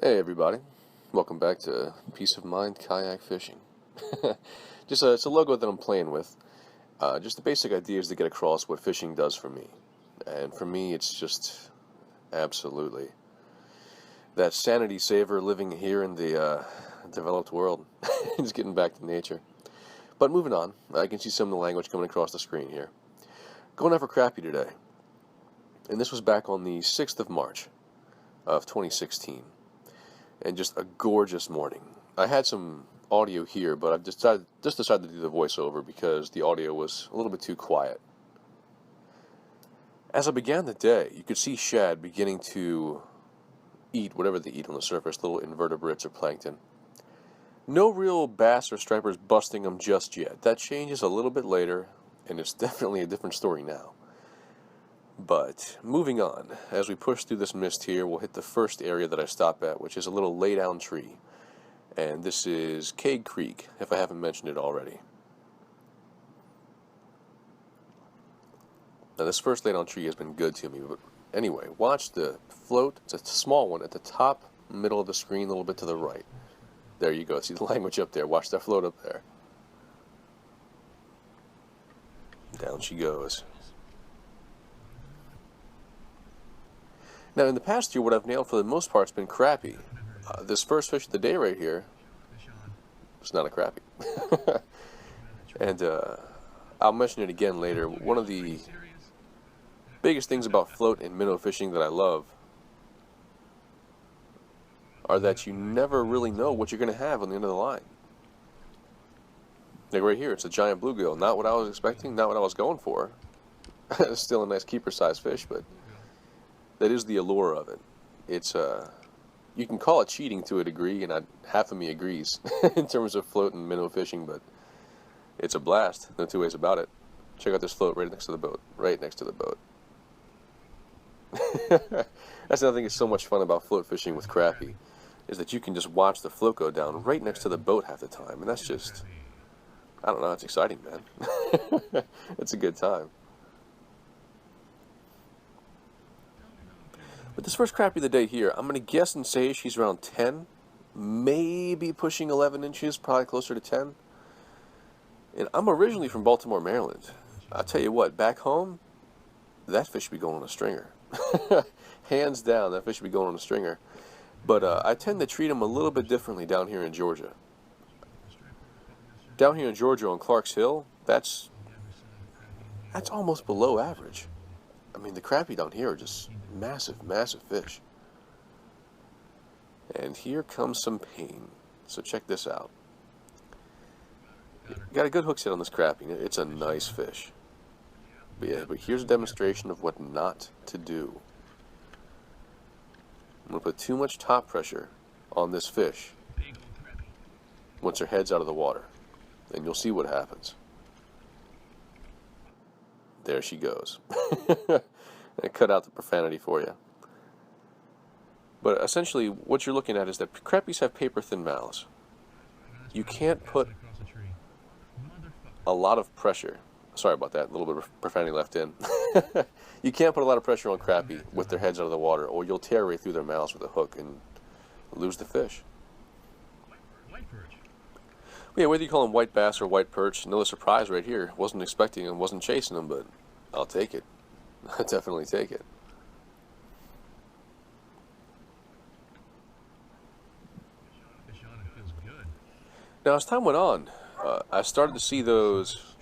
Hey everybody, welcome back to Peace of Mind Kayak Fishing. It's a logo that I'm playing with. Just the basic idea is to get across what fishing does for me. And for me, it's just absolutely that sanity saver living here in the developed world. Just getting back to nature. But moving on, I can see some of the language coming across the screen here. Going out for crappie today. And this was back on the 6th of March of 2016. And just a gorgeous morning. I had some audio here, but I've decided to do the voiceover because the audio was a little bit too quiet. As I began the day, you could see shad beginning to eat whatever they eat on the surface, little invertebrates or plankton. No real bass or stripers busting them just yet. That changes a little bit later, and it's definitely a different story now. But moving on, as we push through this mist here, we'll hit the first area that I stop at, which is a little lay-down tree. And this is Cade Creek, if I haven't mentioned it already. Now this first lay-down tree has been good to me, but anyway, watch the float. It's a small one at the top middle of the screen, a little bit to the right. There you go, see the language up there, watch that float up there. Down she goes. Now, in the past year, what I've nailed for the most part has been crappie. This first fish of the day right here, it's not a crappie. And I'll mention it again later. One of the biggest things about float and minnow fishing that I love are that you never really know what you're going to have on the end of the line. Like right here, it's a giant bluegill. Not what I was expecting, not what I was going for. It's still a nice keeper-sized fish, but that is the allure of it. It's you can call it cheating to a degree, and half of me agrees in terms of float and minnow fishing, but it's a blast. No two ways about it. Check out this float right next to the boat. Right next to the boat. That's another thing that's so much fun about float fishing with crappie, is that you can just watch the float go down right next to the boat half the time, and that's just, I don't know, it's exciting, man. It's a good time. But this first crappie of the day here, I'm going to guess and say she's around 10, maybe pushing 11 inches, probably closer to 10. And I'm originally from Baltimore, Maryland. I'll tell you what, back home, that fish should be going on a stringer. Hands down, that fish should be going on a stringer. But I tend to treat them a little bit differently down here in Georgia. Down here in Georgia on Clark's Hill, that's almost below average. I mean, the crappie down here are just massive, massive fish. And here comes some pain. So check this out. Got a good hook set on this crappie. It's a nice fish. But yeah, but here's a demonstration of what not to do. I'm going to put too much top pressure on this fish once her head's out of the water. And you'll see what happens. There she goes. I cut out the profanity for you. But essentially, what you're looking at is that crappies have paper-thin mouths. You can't put a lot of pressure. Sorry about that, a little bit of profanity left in. You can't put a lot of pressure on crappie with their heads out of the water, or you'll tear right through their mouths with a hook and lose the fish. Yeah, whether you call them white bass or white perch, another surprise right here. Wasn't expecting them, wasn't chasing them, but I'll take it. I'll definitely take it. Now, as time went on, I started to see those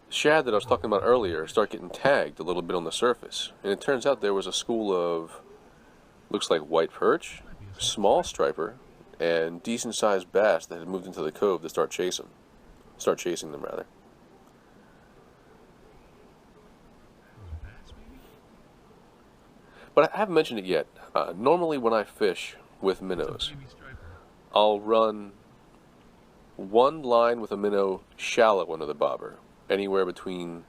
shad that I was talking about earlier start getting tagged a little bit on the surface. And it turns out there was a school of, looks like white perch, small striper, and decent-sized bass that had moved into the cove to start chasing them rather. But I haven't mentioned it yet. Normally when I fish with minnows, I'll run one line with a minnow shallow under the bobber, anywhere between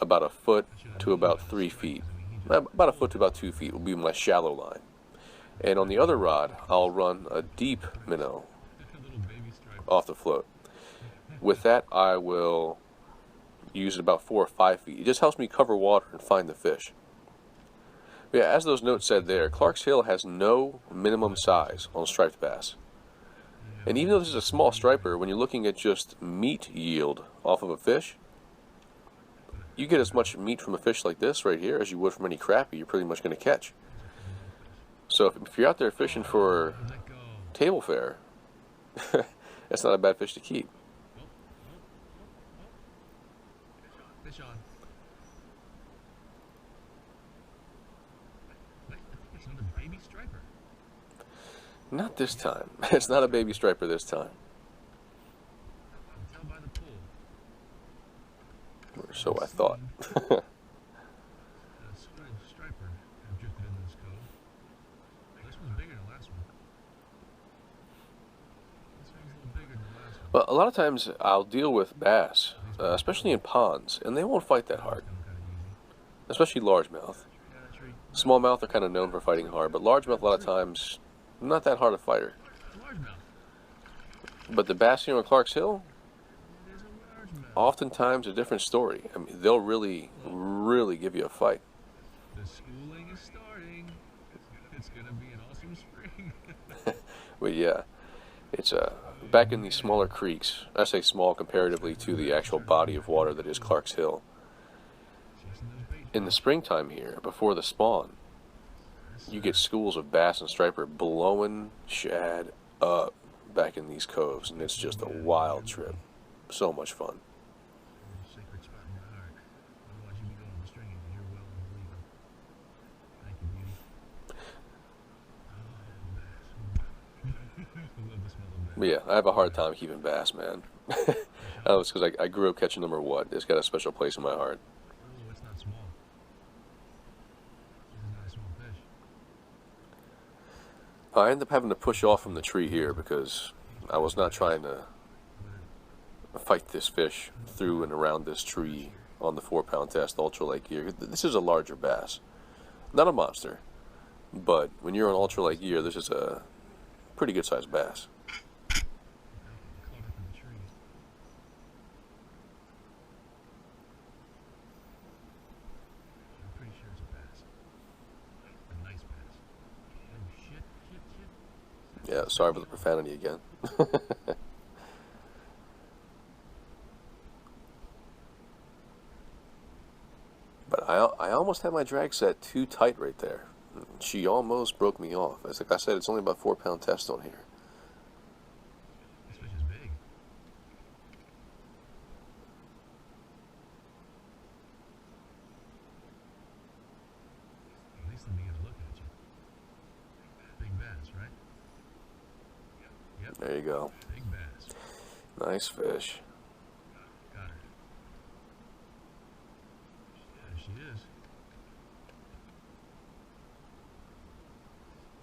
about a foot to about 3 feet. About a foot to about 2 feet will be my shallow line. And on the other rod, I'll run a deep minnow off the float. With that, I will use it about 4 or 5 feet. It just helps me cover water and find the fish. Yeah, as those notes said there, Clark's Hill has no minimum size on striped bass. And even though this is a small striper, when you're looking at just meat yield off of a fish, you get as much meat from a fish like this right here as you would from any crappie you're pretty much going to catch. So if you're out there fishing for table fare, that's not a bad fish to keep. Fish on. It's another baby striper. Not this time. It's not a baby striper this time. Tell by the pool. Or so I thought. Striper have drifted into this cove. This one's bigger than the last one. This one's a little bigger than the last one. Well, a lot of times I'll deal with bass, especially in ponds, and they won't fight that hard. Especially largemouth. Smallmouth are kind of known for fighting hard, but largemouth a lot of times, not that hard a fighter. But the bass here on Clark's Hill, oftentimes a different story. I mean, they'll really, really give you a fight. The schooling is starting. It's gonna be an awesome spring. But yeah, it's back in these smaller creeks. I say small comparatively to the actual body of water that is Clark's Hill. In the springtime here, before the spawn, you get schools of bass and striper blowing shad up back in these coves, and it's just a wild trip. So much fun. Sacred spot in my heart. Otherwise you'd be going to stringing because you're well and leaving. Thank you, beauty. I love the smell of bass. But yeah, I have a hard time keeping bass, man. I know it's because I grew up catching them or what. It's got a special place in my heart. Oh, it's not small. This is not a small fish. I ended up having to push off from the tree here because I was not trying to fight this fish through and around this tree on the 4-pound test ultralight gear. This is a larger bass. Not a monster, but when you're on ultralight gear, this is a pretty good sized bass. Caught up in the trees. I'm pretty sure it's a bass. A nice bass. Oh shit. Yeah, sorry for the profanity again. But I almost had my drag set too tight right there. She almost broke me off. As like I said, it's only about 4-pound test on here. This fish is big. At least let me get a look at you. Big bass, right? Yep. There you go. Big bass. Nice fish. Got her. There she is.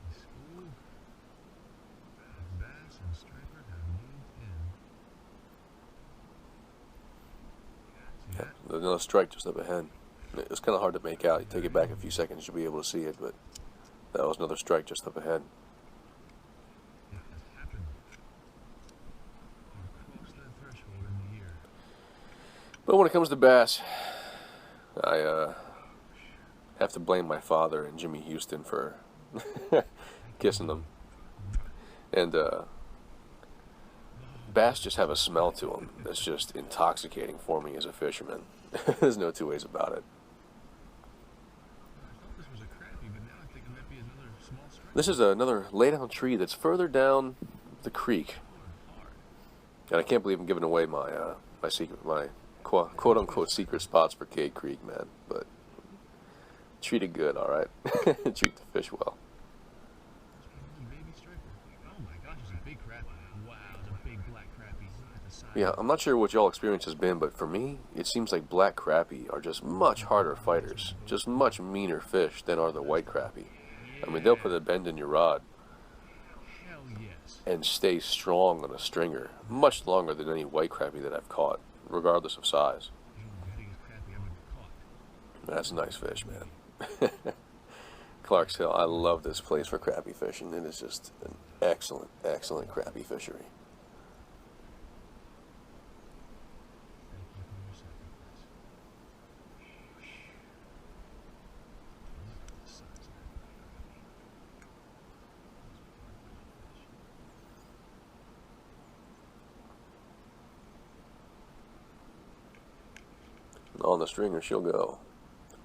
The school of bass and striper have moved in. See Yeah, that? there's another strike just up ahead. It's kind of hard to make out. You take it back a few seconds, you'll be able to see it, but that was another strike just up ahead. It has happened. You've crossed that threshold in the year. But when it comes to bass, I have to blame my father and Jimmy Houston for kissing them. And bass just have a smell to them that's just intoxicating for me as a fisherman. There's no two ways about it. I thought this was a crappie, but now I think it might be another small striper. This is another laydown tree that's further down the creek. And I can't believe I'm giving away my my secret, my quote unquote secret spots for Cade Creek, man. But treat it good, all right. Treat the fish well. Baby striper. Oh my gosh, it's a big crappie. Wow, it's a big black crappie. Look at the size. Yeah, I'm not sure what y'all experience has been, but for me, it seems like black crappie are just much harder fighters, just much meaner fish than are the white crappie. I mean, they'll put a bend in your rod Hell yes. and stay strong on a stringer much longer than any white crappie that I've caught, regardless of size. The biggest crappie ever caught. That's a nice fish, man. Clark's Hill, I love this place for crappie fishing. It is just an excellent, excellent crappie fishery. Thank you for your sacrifice. Look at the size of on the stringer she'll go. Oh,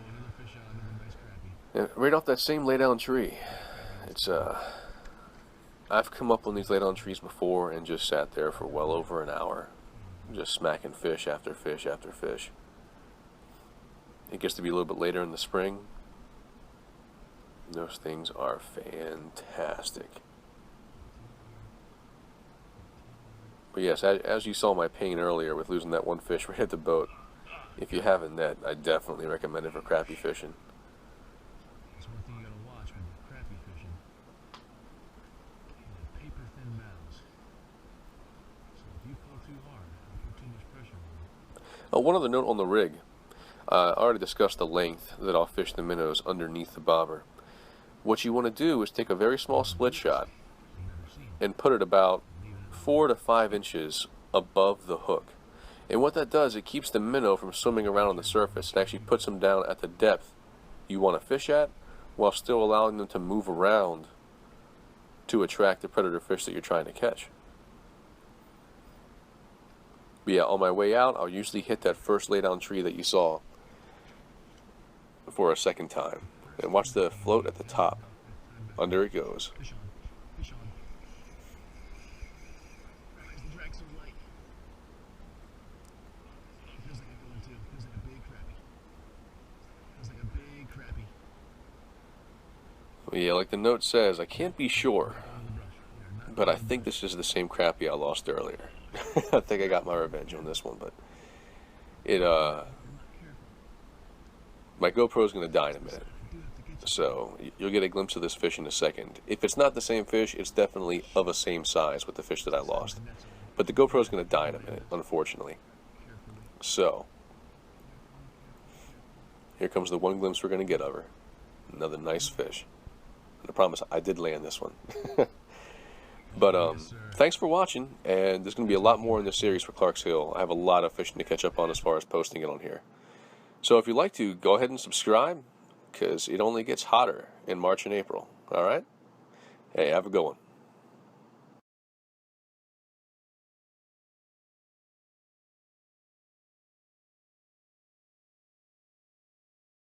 another fish on, another nice crappie. And right off that same lay-down tree. It's I've come up on these lay-down trees before and just sat there for well over an hour, just smacking fish after fish after fish. It gets to be a little bit later in the spring. Those things are fantastic. But yes, as you saw my pain earlier with losing that one fish right at the boat, if you have a net, I definitely recommend it for crappie fishing. That's one thing you gotta watch when you're crappie fishing. Paper thin mouths. So if you pull too hard, you put too much pressure on it. Oh, one other note on the rig. I already discussed the length that I'll fish the minnows underneath the bobber. What you want to do is take a very small split shot and put it about 4 to 5 inches above the hook. And what that does, it keeps the minnow from swimming around on the surface. It actually puts them down at the depth you want to fish at, while still allowing them to move around to attract the predator fish that you're trying to catch. But yeah, on my way out, I'll usually hit that first laydown tree that you saw for a second time. And watch the float at the top. Under it goes. Fish on. Fish on. Why is the drag so light? Feels like a good one too. Feels like a big crappie. Feels like a big crappie. Well, yeah, like the note says, I can't be sure, but I think this is the same crappie I lost earlier. I think I got my revenge on this one, but it my GoPro's gonna die in a minute. So you'll get a glimpse of this fish in a second. If it's not the same fish, it's definitely of a same size with the fish that I lost. But the GoPro's going to die in a minute, unfortunately. So here comes the one glimpse we're going to get of her. Another nice fish. And I promise I did land this one. But thanks for watching, and there's going to be a lot more in this series for Clark's Hill. I have a lot of fishing to catch up on as far as posting it on here. So if you'd like to, go ahead and subscribe, because it only gets hotter in March and April. All right? Hey, have a good one.